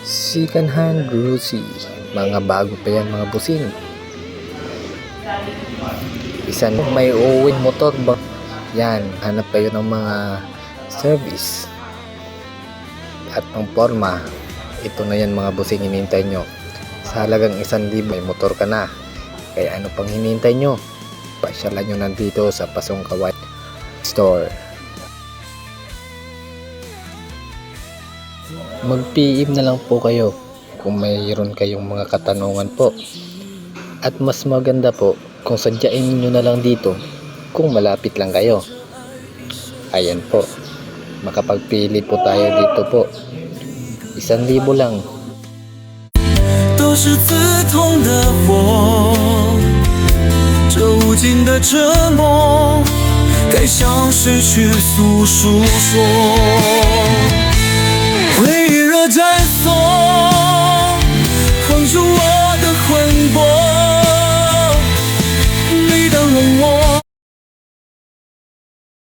Second hand grocery. Mga bago pa yan mga busing. Isang may uwing motor ba? Yan, hanap kayo ng mga service at ng forma. Ito na yan mga busing, hinihintay nyo. Sa halagang 1,000 may motor ka na. Kaya ano pang hinihintay nyo? Pasyalan nyo nandito sa Pasongkawan Store. Mag-PM na lang po kayo kung mayroon kayong mga katanungan po. At mas maganda po kung sadyain nyo na lang dito kung malapit lang kayo. Ayan po, makapagpili po tayo dito po. 1,000 lang. 都是刺痛的火，这无尽的折磨，该向谁去诉说？回忆若斩锁。